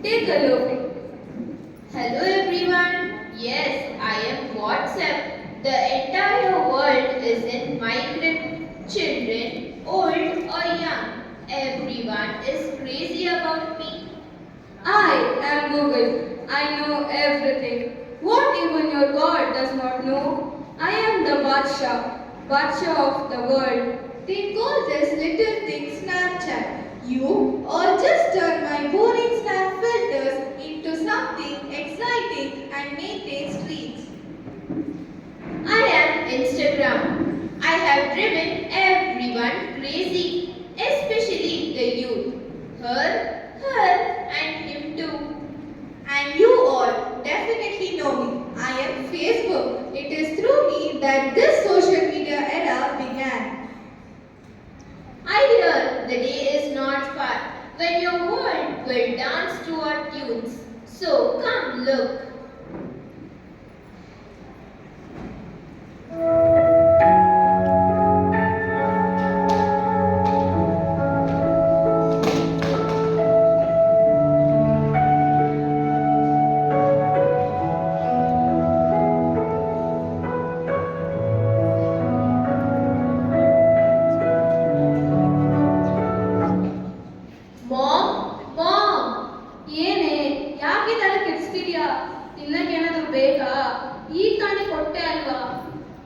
Take a look. Hello everyone. Yes, I am WhatsApp. The entire world is in my grip. Children, old or young, everyone is crazy about me. I am Google. I know everything. What even your God does not know? I am the Badsha of the world. They call this little thing Snapchat. You all just turn my boring snap filters into something exciting and maintain streaks. I am Instagram. I have driven everyone crazy, especially the youth. Her, and him too. And you all definitely know me. I am Facebook. It is through me that this social media era began. I hear the day is not far when your world will dance to our tunes. So come look. Mom, ಏನೇ ಯಾಕೆ ತಲೆ ಕೆಡಿಸ್ತಿದ್ಯಾ? ತಿನ್ನಕ್ಕೇನಾದ್ರೂ ಬೇಕಾ? ಈಗ ತಾನೇ ಕೊಟ್ಟೆ ಅಲ್ವಾ?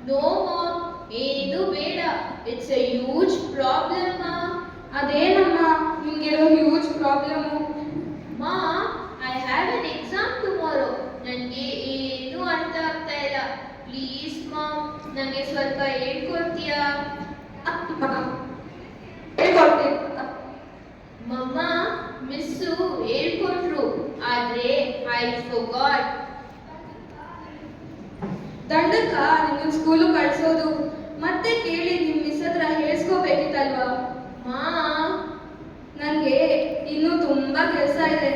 no mom, ಏನು ಬೇಡ. It's a huge problem, ma. ಅದೇನಮ್ಮ ನಿಮ್ಗಿರೋ huge problem? Ma, I have an exam tomorrow. ನನಗೆ ಏನು ಅರ್ಥ ಆಗ್ತಾ ಇಲ್ಲ. ಪ್ಲೀಸ್ ಮಾಮ್, ನನಗೆ ಸ್ವಲ್ಪ ಹೇಳ್ಕೊಡ್ತೀಯಾ? ಹೇಳ್ಕೊಡ್ತೀನಿ. ಮಮ್ಮ, ಮಿಸ್ಸು ಹೇಳ್ಕೊಟ್ರು, ಆದ್ರೆ ಐ ಫಾರ್ಗಾಟ್. ದಂಡಕ್ಕ ನಿನ್ನ ಸ್ಕೂಲು ಕಳ್ಸೋದು ಮತ್ತೆ ಕೇಳಿ ನಿಮ್ಮ ಮಿಸ್ ಹತ್ರ ಹೇಳ್ಸ್ಕೋಬೇಕಿತ್ತಲ್ವಾ? ಮಾ, ನನಗೆ ಇನ್ನೂ ತುಂಬಾ ಕೆಲಸ ಇದೆ.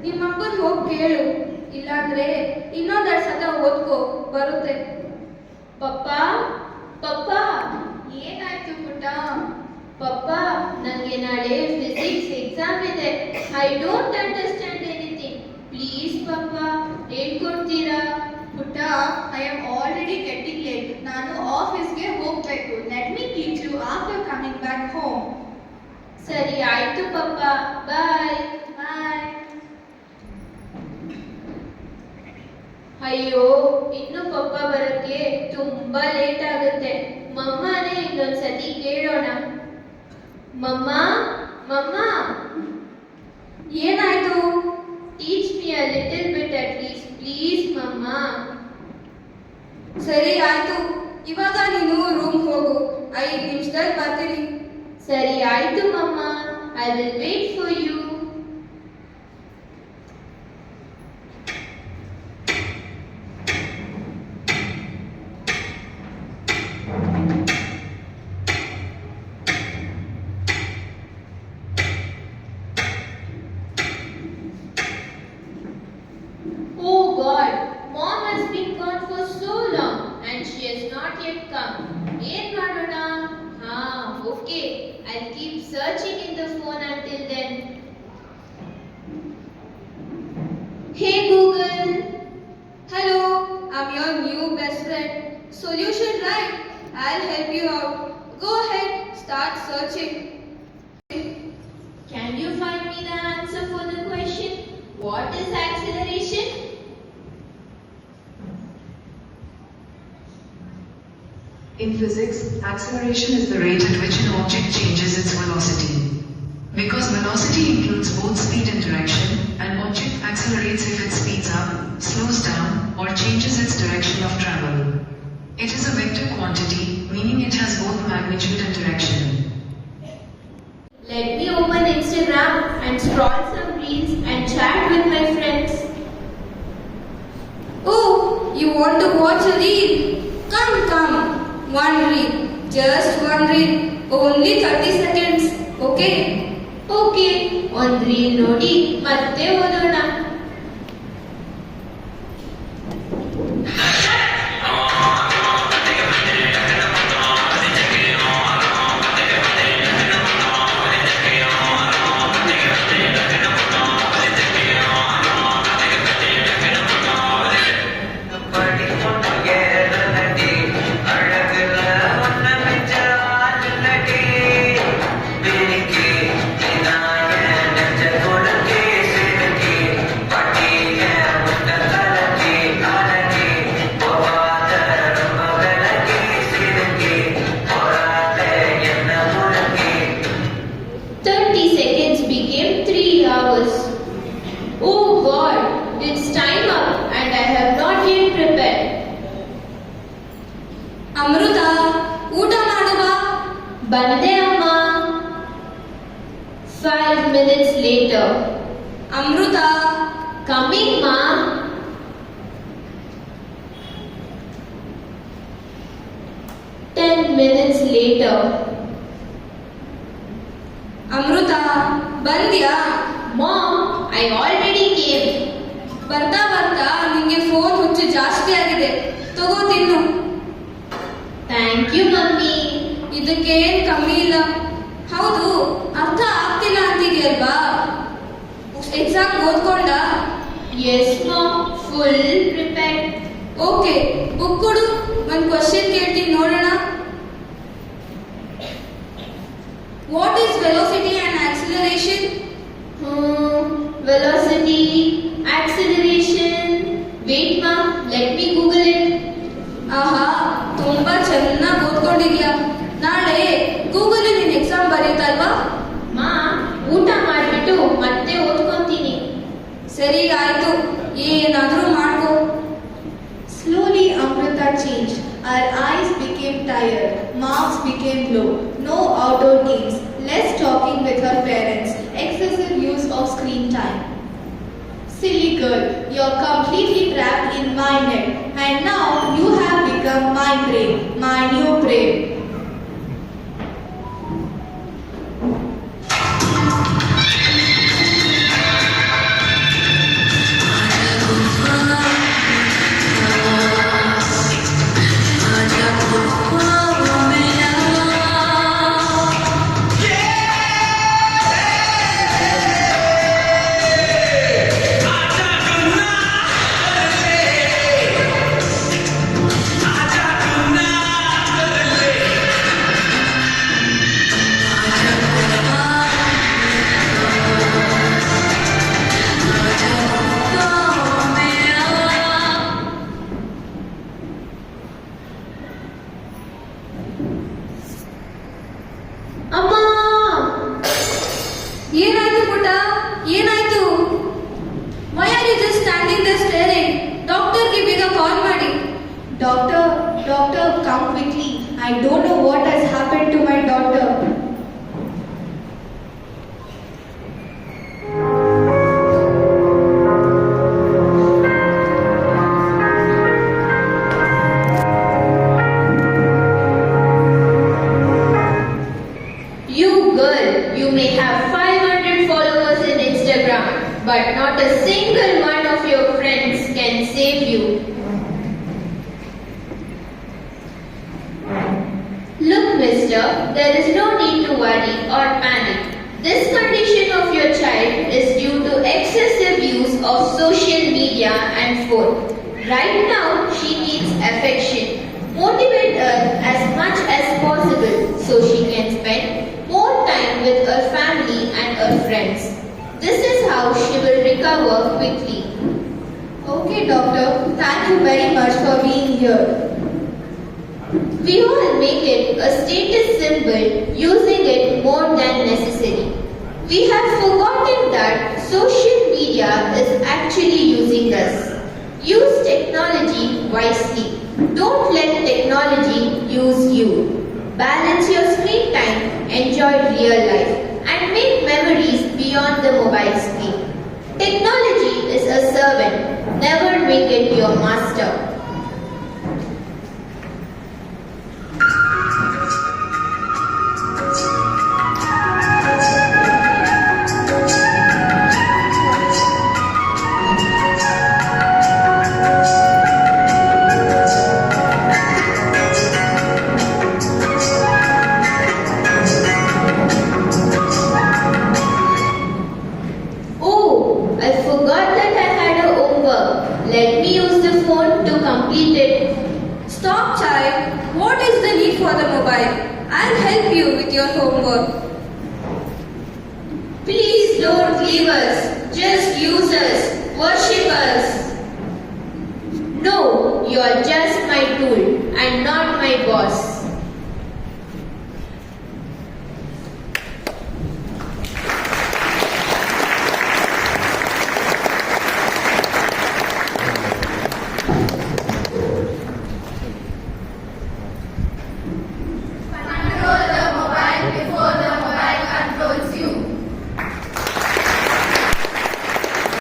ನಿಮ್ಮಪ್ಪನ ಹೋಗಿ ಕೇಳು, ಇಲ್ಲಾಂದ್ರೆ ಇನ್ನೊಂದೆರಡು ಸತ ಓದ್ಕೋ, ಬರುತ್ತೆ. ಪಪ್ಪ, ಪಪ್ಪ, ಏನಾಯ್ತು ಪುಟ್ಟ? ಪಪ್ಪ, ನನಗೆ ನಾಳೆ ಫಿಸಿಕ್ಸ್ ಎಕ್ಸಾಮ್ ಇದೆ. I don't understand anything. Please ಪಪ್ಪ, ಹೇಳ್ಕೊಡ್ತೀರಾ? ಪುಟ್ಟ, I am already getting late. ನಾನು ಆಫೀಸ್ಗೆ ಹೋಗ್ಬೇಕು. Let me teach you after coming back home. ಸರಿ ಆಯ್ತು ಪಪ್ಪ, ಬಾಯ್. ಬಾಯ್. ಅಯ್ಯೋ, ಇನ್ನು ಪಪ್ಪ ಬರಕ್ಕೆ ತುಂಬಾ ಲೇಟ್ ಆಗುತ್ತೆ. ಮಮ್ಮನೇ ಇನ್ನೊಂದ್ಸತಿ ಕೇಳೋಣ. ಮಮ್ಮ, ಮಮ್ಮ, ಏನಾಯ್ತು? Teach me a little bit at least, please ಮಮ್ಮ. ಸರಿ ಆಯ್ತು, ಇವಾಗ ನೀನು ರೂಮ್ ಹೋಗು, 5 ನಿಮಿಷದಲ್ಲಿ ಬರ್ತೀನಿ. ಸರಿ ಆಯ್ತು mamma, I will wait for you. Oh God, Mom has been gone for so long and she has not yet come. ಏನ್ ಮಾಡೋಣ? ಹಾ, okay. I'll keep searching in the phone until then. Hey Google. Hello, I'm your new best friend. Solution right? I'll help you out. Go ahead, start searching. Can you find me the answer for the question? What is acceleration? In physics, acceleration is the rate at which an object changes its velocity. Because velocity includes both speed and direction, an object accelerates if it speeds up, slows down, or changes its direction of travel. It is a vector quantity, meaning it has both magnitude and direction. Let me open Instagram and scroll some reels and chat with my friends. Oh, you want to watch a reel? Come. One reel. Just one reel. Only 30 seconds. Okay? Okay, ಒಂದು reel ನೋಡಿ ಮತ್ತೆ ಓದೋಣ. Bande amma. 5 minutes later. Amruta, Coming ma. Ten minutes later. Amruta, ಬಂದ್ಯಾ? Mom, I already came. ಬರ್ತಾ ಬರ್ತಾ ನಿಂಗೆ phone ಹುಚ್ಚು ಜಾಸ್ತಿ ಆಗಿದೆ. ತಗೋ ತಿನ್ನು. Thank you, mummy. ಇದಕ್ಕೇನ್ ಕಮ್ಮಿ ಇಲ್ಲ. ಹೌದು, ಅರ್ಥ ಆಗ್ತಿಲ್ಲ ಅಂತಿದ್ಯಲ್ವಾ? ಎಕ್ಸಾಮ್ ಓದ್ಕೊಂಡ? Yes, mom. Full prepared. Okay, book ಕೊಡು. ಒಂದ್ ಕ್ವಶನ್ ಕೇಳ್ತೀನಿ ನೋಡೋಣ. What is velocity and acceleration? Velocity, acceleration. Wait, mom. Let me Google it. ಆಹಾ, ತುಂಬಾ ಚೆನ್ನಾಗಿ ಓದ್ಕೊಂಡಿದ್ಯಾ. ನಾಳೆ ಗೂಗಲ್ ನಿನ್ ಎಕ್ಸಾಮ್ ಬರೀತಲ್ವಾ? ಮಾ, ಊಟ ಮಾಡ್ಬಿಟ್ಟು ಮತ್ತೆ ಓದ್ಕೊಂತೀನಿ. ಸರಿ ಆಯ್ತು, ಏನಾದ್ರೂ ಮಾಡ್ಕೋ. Slowly Amrita changed. Her eyes became tired. Marks became low. No outdoor games. Less talking with her parents. Excessive use of screen time. Silly girl, you're completely trapped in my net. And now you have become my prey, my new prey. ಅಮ್ಮ, ಏನಾಯ್ತು ಪುಟ್ಟ? ಏನಾಯ್ತು? Why are you just standing there staring? ಡಾಕ್ಟರ್ಗೆ ಬೇಗ call ಮಾಡಿ. Doctor, come quickly. I don't know what has happened to my daughter. you girl, you may have 500 followers in Instagram, but not a single one of your friends can save you. Look, mister, there is no need to worry or panic. This condition of your child is due to excessive use of social media and phone. Right now, she needs affection. Motivate her as much as possible so she can spend more time with her family and her friends. This is how she will recover quickly. Okay, doctor. Thank you very much for being here. We all make it a status symbol, using it more than necessary. We have forgotten that social media is actually using us. Use technology wisely. Don't let technology use you. Balance your screen time, enjoy real life, and make memories beyond the mobile screen. Technology is a servant. Never make it your master. Oh, I forgot that I had a homework. Let me use the phone to complete it. Stop, child. What is the need for the mobile? I'll help you with your homework. Please don't leave us. Just use us. Worship us. No, you are just my tool and not my boss.